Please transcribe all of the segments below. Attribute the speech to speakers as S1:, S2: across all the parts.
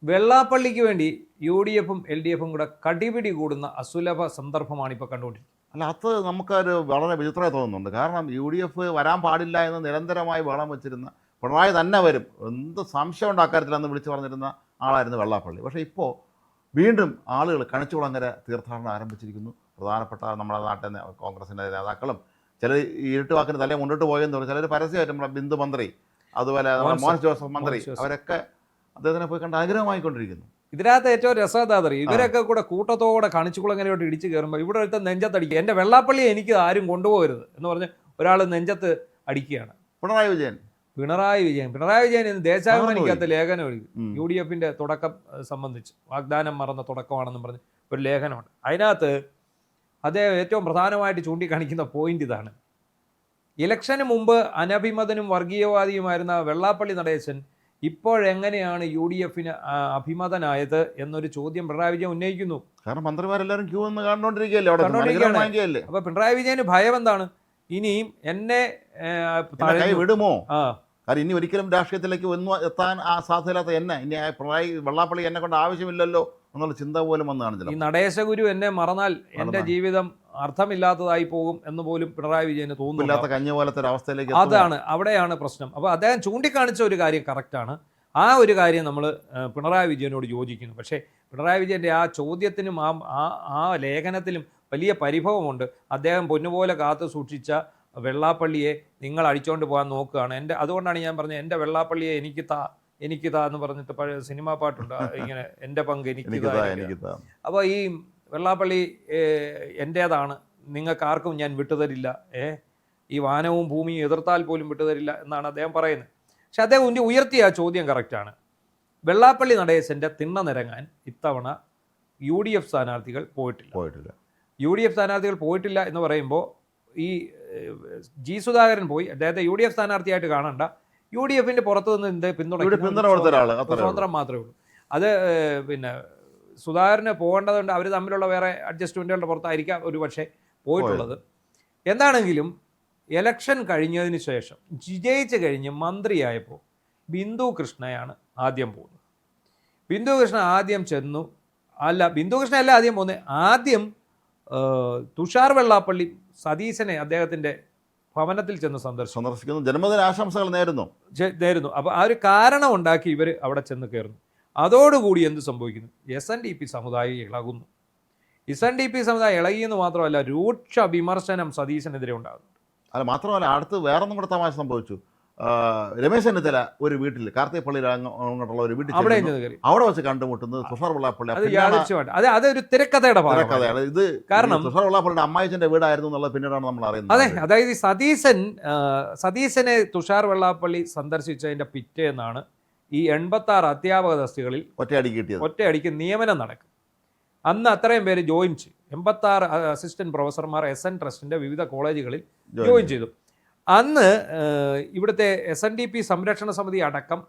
S1: വെള്ളാപ്പള്ളിക്ക് വേണ്ടി UDFും LDFും കൂടെ കടിപിടി കൂടുന്ന അസുലഭ സന്ദർഭമാണ് ഇപ്പോൾ കണ്ടുകൊണ്ടിരിക്കുന്നത്.
S2: അല്ല, അത് നമുക്കൊരു വളരെ വിചിത്രമായി തോന്നുന്നുണ്ട്. കാരണം UDF വരാൻ പാടില്ല എന്ന് നിരന്തരമായി ബഹളം വെച്ചിരുന്ന പിണറായി തന്നെ വരും, എന്ത് സംശയമുണ്ട് അക്കാര്യത്തിൽ അന്ന് വിളിച്ചു പറഞ്ഞിരുന്ന ആളായിരുന്നു വെള്ളാപ്പള്ളി. പക്ഷേ ഇപ്പോൾ വീണ്ടും ആളുകൾ കണിച്ചുകുളങ്ങര തീർത്ഥാടനം ആരംഭിച്ചിരിക്കുന്നു. പ്രധാനപ്പെട്ട നമ്മുടെ നാട്ടിൽ കോൺഗ്രസിൻ്റെ നേതാക്കളും ചിലർ ഈ ഇരുട്ടുവാക്കിന് തലേ മുന്നിട്ട് പോയെന്ന് പറഞ്ഞു, ചിലർ പരസ്യമായിട്ട് നമ്മുടെ ബിന്ദു മന്ത്രി, അതുപോലെ മോൻസ് ജോസഫ് മന്ത്രി, അവരൊക്കെ അദ്ദേഹത്തിനെ പോയി കണ്ട് അനുഗ്രഹമായിക്കൊണ്ടിരിക്കുന്നു.
S1: ഇതിനകത്ത് ഏറ്റവും രസകഥാതറി ഇവരൊക്കെ കൂടെ കൂട്ടത്തോടെ കണിച്ചുകുളങ്ങരയോട്ട് ഇടിച്ചു കയറുമ്പോൾ ഇവിടെ ഒരുത്ത നെഞ്ചത്തടിക്കുക, എൻ്റെ വെള്ളാപ്പള്ളിയെ എനിക്ക് ആരും കൊണ്ടുപോകരുത് എന്ന് പറഞ്ഞ് ഒരാൾ നെഞ്ചത്ത് അടിക്കുകയാണ്.
S2: പിണറായി വിജയൻ
S1: ഇന്ന് ദേശാഭിമാനിക്കകത്ത് ലേഖനം എഴുതി. UDFിൻ്റെ തുടക്കം സംബന്ധിച്ച് വാഗ്ദാനം മറന്ന തുടക്കമാണെന്ന് പറഞ്ഞ് ഒരു ലേഖനമുണ്ട്. അതിനകത്ത് അദ്ദേഹം ഏറ്റവും പ്രധാനമായിട്ട് ചൂണ്ടിക്കാണിക്കുന്ന പോയിന്റ് ഇതാണ്: ഇലക്ഷന് മുമ്പ് അനഭിമതനും വർഗീയവാദിയുമായിരുന്ന വെള്ളാപ്പള്ളി നടേശൻ ഇപ്പോഴെങ്ങനെയാണ് UDFന് അഭിമതനായത് എന്നൊരു ചോദ്യം പിണറായി വിജയൻ ഉന്നയിക്കുന്നു.
S2: കാരണം മന്ത്രിമാരെല്ലാവരും ക്യൂ നിന്ന് കണ്ടുകൊണ്ടിരിക്കുകയല്ലേ.
S1: അപ്പൊ പിണറായി വിജയന് ഭയം എന്താണ്? ഇനിയും എന്നെ
S2: വിടുമോ? കാരണം ഇനി ഒരിക്കലും രാഷ്ട്രീയത്തിലേക്ക് ഒന്നും എത്താൻ സാധ്യതയില്ലാത്ത ഇനി പിണറായി വെള്ളാപ്പള്ളി എന്നെ കൊണ്ട് ആവശ്യമില്ലല്ലോ എന്നുള്ള ചിന്ത പോലും വന്ന് കാണിച്ചില്ല.
S1: ഈ നടേശഗുരു എന്നെ മറന്നാൽ എൻ്റെ ജീവിതം അർത്ഥമില്ലാത്തതായി പോകും എന്ന് പോലും പിണറായി വിജയന് തോന്നുന്നില്ലാത്ത
S2: കഞ്ഞ പോലത്തെ ഒരു അവസ്ഥയിലേക്ക്.
S1: അവിടെയാണ് പ്രശ്നം. അപ്പോൾ അദ്ദേഹം ചൂണ്ടിക്കാണിച്ച ഒരു കാര്യം കറക്റ്റാണ്. ആ ഒരു കാര്യം നമ്മൾ പിണറായി വിജയനോട് യോജിക്കുന്നു. പക്ഷേ പിണറായി വിജയൻ്റെ ആ ചോദ്യത്തിനും ആ ലേഖനത്തിലും വലിയ പരിഭവമുണ്ട്. അദ്ദേഹം പൊന്നുപോലെ കാത്തു സൂക്ഷിച്ച വെള്ളാപ്പള്ളിയെ നിങ്ങൾ അടിച്ചുകൊണ്ട് പോകാൻ നോക്കുകയാണ്. അതുകൊണ്ടാണ് ഞാൻ പറഞ്ഞത്, എൻ്റെ വെള്ളാപ്പള്ളിയെ എനിക്ക് താ എന്ന് പറഞ്ഞിട്ട് പഴയ സിനിമാ പാട്ടുണ്ട്, ഇങ്ങനെ എൻ്റെ പങ്ക് എനിക്ക് താ. അപ്പോൾ ഈ വെള്ളാപ്പള്ളി എൻ്റേതാണ്, നിങ്ങൾക്ക് ആർക്കും ഞാൻ വിട്ടുതരില്ല, ഈ വാനവും ഭൂമിയും എതിർത്താൽ പോലും വിട്ടുതരില്ല എന്നാണ് അദ്ദേഹം പറയുന്നത്. പക്ഷെ അദ്ദേഹം ഉയർത്തിയ ആ ചോദ്യം കറക്റ്റാണ്. വെള്ളാപ്പള്ളി നടേശൻ്റെ തിണ്ണ നിരങ്ങാൻ ഇത്തവണ UDF സ്ഥാനാർത്ഥികൾ പോയിട്ടില്ല. UDF സ്ഥാനാർത്ഥികൾ പോയിട്ടില്ല എന്ന് പറയുമ്പോൾ ഈ G സുധാകരൻ പോയി, അദ്ദേഹത്തെ UDF സ്ഥാനാർത്ഥിയായിട്ട് കാണണ്ട, UDFിൻ്റെ പുറത്തു നിന്ന് സ്വതന്ത്രം മാത്രമേ ഉള്ളൂ. അത് പിന്നെ സുധാകരന് പോകേണ്ടതുണ്ട്, അവർ തമ്മിലുള്ള വേറെ അഡ്ജസ്റ്റ്മെൻറ്റുകളുടെ പുറത്തായിരിക്കാം ഒരു പക്ഷേ പോയിട്ടുള്ളത്. എന്താണെങ്കിലും എലക്ഷൻ കഴിഞ്ഞതിന് ശേഷം വിജയിച്ച് കഴിഞ്ഞ് മന്ത്രിയായപ്പോൾ ബിന്ദു കൃഷ്ണയാണ് ആദ്യം പോകുന്നത്. ബിന്ദു കൃഷ്ണ ആദ്യം ചെന്നു, ബിന്ദു കൃഷ്ണ അല്ല ആദ്യം പോകുന്നത്, ആദ്യം തുഷാർ വെള്ളാപ്പള്ളി സതീശനെ അദ്ദേഹത്തിൻ്റെ ഭവനത്തിൽ ചെന്ന് സന്ദർശിക്കുന്നു,
S2: ജന്മദിന ആശംസകൾ നേരുന്നു.
S1: അപ്പോൾ ആ ഒരു കാരണം ഉണ്ടാക്കി ഇവർ അവിടെ ചെന്ന് കയറുന്നു. അതോടുകൂടി എന്ത് സംഭവിക്കുന്നു? SNDP സമുദായം ഇളകുന്നു. SNDP സമുദായം ഇളകിയെന്ന് മാത്രമല്ല, രൂക്ഷ വിമർശനം സതീശനെതിരെ ഉണ്ടാകുന്നു.
S2: അല്ല, മാത്രമല്ല അടുത്ത് വേറൊന്നും കൂടെ തമാശ സംഭവിച്ചു. രമേശ് ചെന്നിത്തല ഒരു വീട്ടിൽ, കാർത്തികപ്പള്ളി അങ്ങോട്ടുള്ള ഒരു വീട്ടിൽ അവിടെ വെച്ച് കണ്ടുമുട്ടുന്നത് തുഷാർ വെള്ളാപ്പള്ളി.
S1: അതൊരു തിരക്കഥയുടെ
S2: ഭാഗമാണ്. ഇത് കാരണം തുഷാർ വെള്ളാപ്പള്ളിയുടെ അമ്മായിച്ചന്റെ വീടായിരുന്നു എന്നുള്ളത് പിന്നീടാണ് നമ്മൾ അറിയുന്നത്.
S1: അതെ, അതായത് സതീശനെ തുഷാർ വെള്ളാപ്പള്ളി സന്ദർശിച്ചതിന്റെ പിറ്റേന്നാണ് ഈ 86 അധ്യാപക തസ്തികകളിൽ ഒറ്റയടിക്ക് നിയമനം നടക്കും. അന്ന് അത്രയും പേര് ജോയിൻ ചെയ്തു. 86 അസിസ്റ്റന്റ് പ്രൊഫസർമാർ SN ട്രസ്റ്റിന്റെ വിവിധ കോളേജുകളിൽ ജോയിൻ ചെയ്തു. അന്ന് ഇവിടുത്തെ SNDP സംരക്ഷണ സമിതി അടക്കം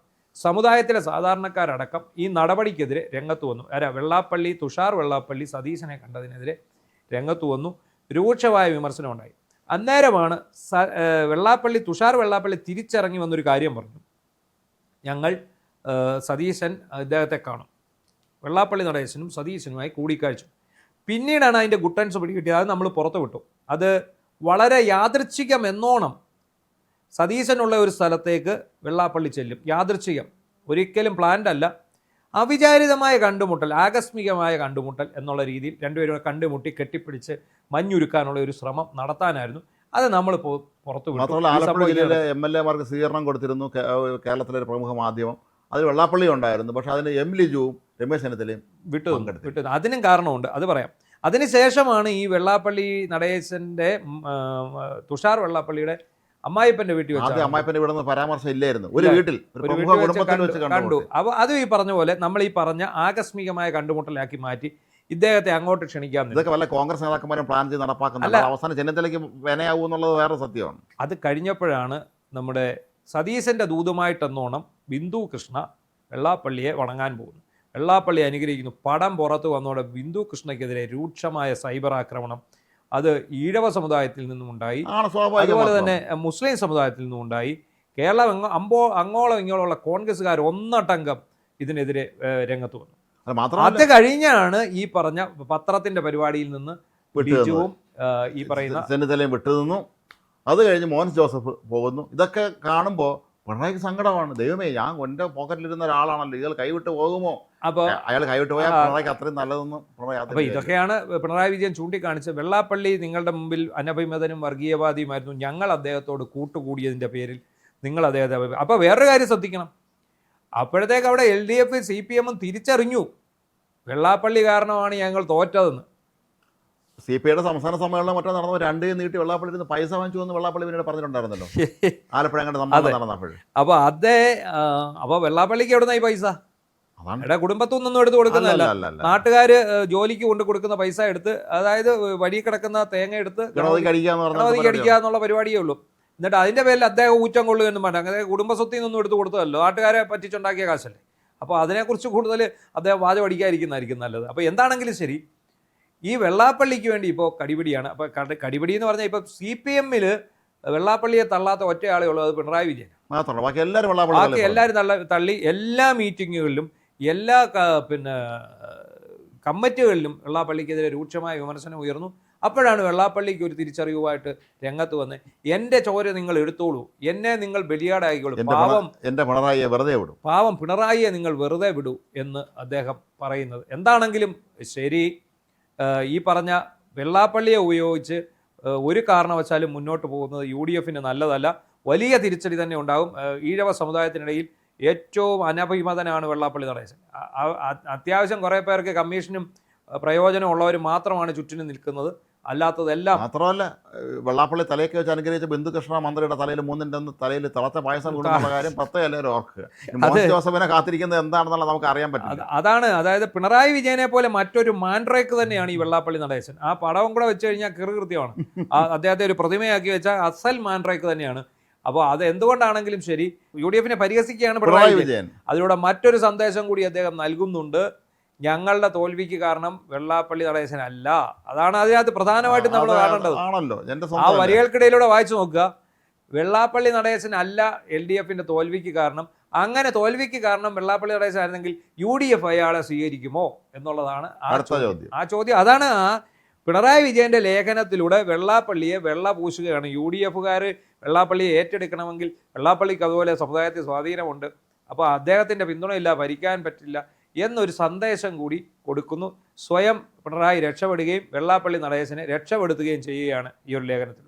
S1: സമുദായത്തിലെ സാധാരണക്കാരടക്കം ഈ നടപടിക്കെതിരെ രംഗത്ത് വന്നു. വെള്ളാപ്പള്ളി, തുഷാർ വെള്ളാപ്പള്ളി സതീശനെ കണ്ടതിനെതിരെ രംഗത്ത് വന്നു. രൂക്ഷമായ വിമർശനം ഉണ്ടായി. അന്നേരമാണ് തുഷാർ വെള്ളാപ്പള്ളി തിരിച്ചിറങ്ങി വന്നൊരു കാര്യം പറഞ്ഞു: ഞങ്ങൾ സതീശൻ ഇദ്ദേഹത്തെ കാണും. വെള്ളാപ്പള്ളി നടേശനും സതീശനുമായി കൂടിക്കാഴ്ച. പിന്നീടാണ് അതിൻ്റെ ഗുട്ടൻസ് പിടികിട്ടിയത്. അത് നമ്മൾ പുറത്തു വിട്ടു. അത് വളരെ യാദൃച്ഛികം എന്നോണം സതീശനുള്ള ഒരു സ്ഥലത്തേക്ക് വെള്ളാപ്പള്ളി ചെല്ലും. യാദൃച്ഛികം, ഒരിക്കലും പ്ലാൻഡ് അല്ല, അവിചാരിതമായ കണ്ടുമുട്ടൽ, ആകസ്മികമായ കണ്ടുമുട്ടൽ എന്നുള്ള രീതിയിൽ രണ്ടുപേരും കണ്ടുമുട്ടി കെട്ടിപ്പിടിച്ച് മഞ്ഞുരുക്കാനുള്ള ഒരു ശ്രമം നടത്താനായിരുന്നു. അത് നമ്മൾ പുറത്തു വിട്ടു.
S2: ആലപ്പുഴയിലെ MLA-മാർക്ക് സ്വീകരണം കൊടുത്തിരുന്നു കേരളത്തിലെ ഒരു പ്രമുഖ മാധ്യമം. അതിൽ വെള്ളാപ്പള്ളി ഉണ്ടായിരുന്നു. പക്ഷേ അതിന് M. ലിജുവും രമേശ് ചെന്നിത്തലയും
S1: വിട്ടു. അതിനും കാരണമുണ്ട്, അത് പറയാം. അതിനുശേഷമാണ് ഈ വെള്ളാപ്പള്ളി നടേശൻ്റെ തുഷാർ വെള്ളാപ്പള്ളിയുടെ അമ്മായിപ്പൻ്റെ വീട്ടിൽ വെച്ച്
S2: അമ്മായിപ്പൻ്റെ വീട് പരാമർശം ഇല്ലായിരുന്നു, ഒരു വീട്ടിൽ
S1: കണ്ടു. അപ്പോൾ അതും ഈ പറഞ്ഞ പോലെ നമ്മൾ ഈ പറഞ്ഞ ആകസ്മികമായ കണ്ടുമുട്ടലാക്കി മാറ്റി ഇദ്ദേഹത്തെ അങ്ങോട്ട് ക്ഷണിക്കാൻ.
S2: ഇതൊക്കെ വല്ല കോൺഗ്രസ് നേതാക്കന്മാരും പ്ലാൻ ചെയ്ത് നടപ്പാക്കുന്നില്ല. അവസാനം ചെന്നിത്തലയ്ക്ക് വിനയാവൂ എന്നുള്ളത് വേറെ സത്യമാണ്.
S1: അത് കഴിഞ്ഞപ്പോഴാണ് നമ്മുടെ സതീശൻ്റെ ദൂതുമായിട്ടെന്നോണം ബിന്ദു കൃഷ്ണ വെള്ളാപ്പള്ളിയെ വണങ്ങാൻ പോകുന്നു. വെള്ളാപ്പള്ളി അനുഗ്രഹിക്കുന്നു. പടം പുറത്ത് വന്നോടെ ബിന്ദു കൃഷ്ണയ്ക്കെതിരെ രൂക്ഷമായ സൈബർ ആക്രമണം അത് ഈഴവ സമുദായത്തിൽ നിന്നുമുണ്ടായി, അതുപോലെ തന്നെ മുസ്ലിം സമുദായത്തിൽ നിന്നുമുണ്ടായി. കേരളം അങ്ങോളം ഇങ്ങോളമുള്ള കോൺഗ്രസ്സുകാർ ഒന്നടങ്കം ഇതിനെതിരെ രംഗത്ത് വന്നു.
S2: അത് മാത്രമല്ല
S1: അത് കഴിഞ്ഞാണ് ഈ പറഞ്ഞ പത്രത്തിന്റെ പരിപാടിയിൽ നിന്ന് ബിജുവും ഈ പറയുന്ന
S2: ചെന്നിത്തലയും വിട്ടുനിന്നു. അത് കഴിഞ്ഞ് മോൻസ് ജോസഫ് പോകുന്നു. ഇതൊക്കെ കാണുമ്പോൾ പിണറായിക്ക് സങ്കടമാണ്. ദൈവമേ, ഞാൻ എൻ്റെ പോക്കറ്റിലിരുന്ന ഒരാളാണല്ലോ, ഇയാൾ കൈവിട്ട് പോകുമോ?
S1: അപ്പോൾ
S2: അയാൾ കൈവിട്ട് പോയാൽ പിണറായിക്ക് അത്രയും നല്ലതൊന്നും പിണറായി.
S1: അപ്പോൾ ഇതൊക്കെയാണ് പിണറായി വിജയൻ ചൂണ്ടിക്കാണിച്ചത്. വെള്ളാപ്പള്ളി നിങ്ങളുടെ മുമ്പിൽ അനഭിമതനും വർഗീയവാദിയുമായിരുന്നു, ഞങ്ങൾ അദ്ദേഹത്തോട് കൂട്ടുകൂടിയതിൻ്റെ പേരിൽ നിങ്ങൾ അദ്ദേഹത്തെ. അപ്പോൾ വേറൊരു കാര്യം ശ്രദ്ധിക്കണം, അപ്പോഴത്തേക്ക് അവിടെ LDF CPM തിരിച്ചറിഞ്ഞു വെള്ളാപ്പള്ളി കാരണമാണ് ഞങ്ങൾ തോറ്റതെന്ന്.
S2: CPI സംസ്ഥാന സമ്മേളനം മറ്റോ നടന്നു, 2 നീട്ടി വെള്ളാപ്പള്ളി ഇരുന്ന് പൈസ വാങ്ങിച്ചു എന്ന് വെള്ളാപ്പള്ളി പിന്നീട് പറഞ്ഞിട്ടുണ്ടായിരുന്നല്ലോ, ആലപ്പുഴ അങ്ങോട്ട് സമ്മേളനം നടന്നപ്പോൾ.
S1: അപ്പോൾ അപ്പോൾ വെള്ളാപ്പള്ളിക്ക് എവിടുന്ന ഈ പൈസ? എടാ, കുടുംബത്തിൽ നിന്നും എടുത്ത് കൊടുക്കുന്നതല്ല, നാട്ടുകാർ ജോലിക്ക് കൊണ്ട് കൊടുക്കുന്ന പൈസ എടുത്ത്, അതായത് വഴി കിടക്കുന്ന തേങ്ങ എടുത്ത് അടിക്കുക എന്നുള്ള പരിപാടിയേ ഉള്ളൂ. എന്നിട്ട് അതിൻ്റെ പേരിൽ അദ്ദേഹം ഊറ്റം കൊള്ളുകയെന്നും വേണ്ട, അങ്ങനെ കുടുംബ സ്വത്തിൽ നിന്നും എടുത്ത് കൊടുത്തതല്ലോ, നാട്ടുകാരെ പറ്റിച്ചുണ്ടാക്കിയ കാശല്ലേ. അപ്പോൾ അതിനെക്കുറിച്ച് കൂടുതൽ അദ്ദേഹം വാചം അടിക്കാതിരിക്കുന്നതായിരിക്കും നല്ലത്. അപ്പോൾ എന്താണെങ്കിലും ശരി, ഈ വെള്ളാപ്പള്ളിക്ക് വേണ്ടി ഇപ്പോൾ കടിപിടിയാണ്. അപ്പോൾ കടിപിടി എന്ന് പറഞ്ഞാൽ ഇപ്പോൾ CPM വെള്ളാപ്പള്ളിയെ തള്ളാത്ത ഒറ്റയാളേ ഉള്ളൂ, അത് പിണറായി വിജയൻ. ബാക്കി എല്ലാവരും തള്ളി. എല്ലാ മീറ്റിങ്ങുകളിലും എല്ലാ കമ്മിറ്റികളിലും വെള്ളാപ്പള്ളിക്കെതിരെ രൂക്ഷമായ വിമർശനം ഉയർന്നു. അപ്പോഴാണ് വെള്ളാപ്പള്ളിക്ക് ഒരു തിരിച്ചറിവുമായിട്ട് രംഗത്ത് വന്ന്, എൻ്റെ ചോര നിങ്ങൾ എടുത്തോളൂ, എന്നെ നിങ്ങൾ ബലിയാടായിക്കോളൂ, പാവം പിണറായിയെ നിങ്ങൾ വെറുതെ വിടൂ എന്ന് അദ്ദേഹം പറയുന്നത്. എന്താണെങ്കിലും ശരി, ഈ പറഞ്ഞ വെള്ളാപ്പള്ളിയെ ഉപയോഗിച്ച് ഒരു കാരണവശാലും മുന്നോട്ട് പോകുന്നത് UDF നല്ലതല്ല. വലിയ തിരിച്ചടി തന്നെ ഉണ്ടാകും. ഈഴവ സമുദായത്തിനിടയിൽ ഏറ്റവും അനഭിമതനാണ് വെള്ളാപ്പള്ളി നടേശൻ. അത്യാവശ്യം കുറേ പേർക്ക് കമ്മീഷനും പ്രയോജനമുള്ളവർ മാത്രമാണ് ചുറ്റിനും നിൽക്കുന്നത്, അല്ലാത്തതെല്ലാം.
S2: മാത്രമല്ല, വെള്ളാപ്പള്ളി തലയൊക്കെ വെച്ച് അനുഗ്രഹിച്ച ബിന്ദുകൃഷ്ണ മന്ത്രിയുടെ തലയിൽ 3 തലയിൽ തിളച്ച പായസം കൊടുക്കുന്ന കാര്യം എല്ലാവരും ഓർക്കുക. മോൻസ് ജോസഫിനെ കാത്തിരിക്കുന്നത് എന്താണെന്നുള്ളത് നമുക്ക് അറിയാൻ പറ്റും.
S1: അതാണ്, അതായത് പിണറായി വിജയനെ പോലെ മറ്റൊരു മാൻഡ്രേക്ക് തന്നെയാണ് ഈ വെള്ളാപ്പള്ളി നടേശൻ. ആ പടവും കൂടെ വെച്ച് കഴിഞ്ഞാൽ കൃത്യമാണ്. അദ്ദേഹത്തെ ഒരു പ്രതിമയാക്കി വെച്ചാൽ അസൽ മാൻഡ്രേക്ക് തന്നെയാണ്. അപ്പോൾ അത് എന്തുകൊണ്ടാണെങ്കിലും ശരി, UDF പരിഹസിക്കുകയാണ് പിണറായി വിജയൻ. അതിലൂടെ മറ്റൊരു സന്ദേശം കൂടി അദ്ദേഹം നൽകുന്നുണ്ട്, ഞങ്ങളുടെ തോൽവിക്ക് കാരണം വെള്ളാപ്പള്ളി നടേശനല്ല. അതാണ് അതിനകത്ത് പ്രധാനമായിട്ടും നമ്മൾ കാണേണ്ടത്. ആ വരികൾക്കിടയിലൂടെ വായിച്ചു നോക്കുക, വെള്ളാപ്പള്ളി നടേശൻ അല്ല LDF തോൽവിക്ക് കാരണം. അങ്ങനെ തോൽവിക്ക് കാരണം വെള്ളാപ്പള്ളി നടേശനായിരുന്നെങ്കിൽ UDF അയാളെ സ്വീകരിക്കുമോ എന്നുള്ളതാണ് ആ ചോദ്യം. അതാണ് പിണറായി വിജയന്റെ ലേഖനത്തിലൂടെ വെള്ളാപ്പള്ളിയെ വെള്ള പൂശുകയാണ്. UDF വെള്ളാപ്പള്ളിയെ ഏറ്റെടുക്കണമെങ്കിൽ വെള്ളാപ്പള്ളിക്ക് അതുപോലെ സമുദായത്തിൽ സ്വാധീനമുണ്ട്, അപ്പോൾ അദ്ദേഹത്തിൻ്റെ പിന്തുണയില്ല, ഭരിക്കാൻ പറ്റില്ല എന്നൊരു സന്ദേശം കൂടി കൊടുക്കുന്നു. സ്വയം പിണറായി രക്ഷപ്പെടുകയും വെള്ളാപ്പള്ളി നടേശനെ രക്ഷപ്പെടുത്തുകയും ചെയ്യുകയാണ് ഈ ഒരു ലേഖനത്തിൽ.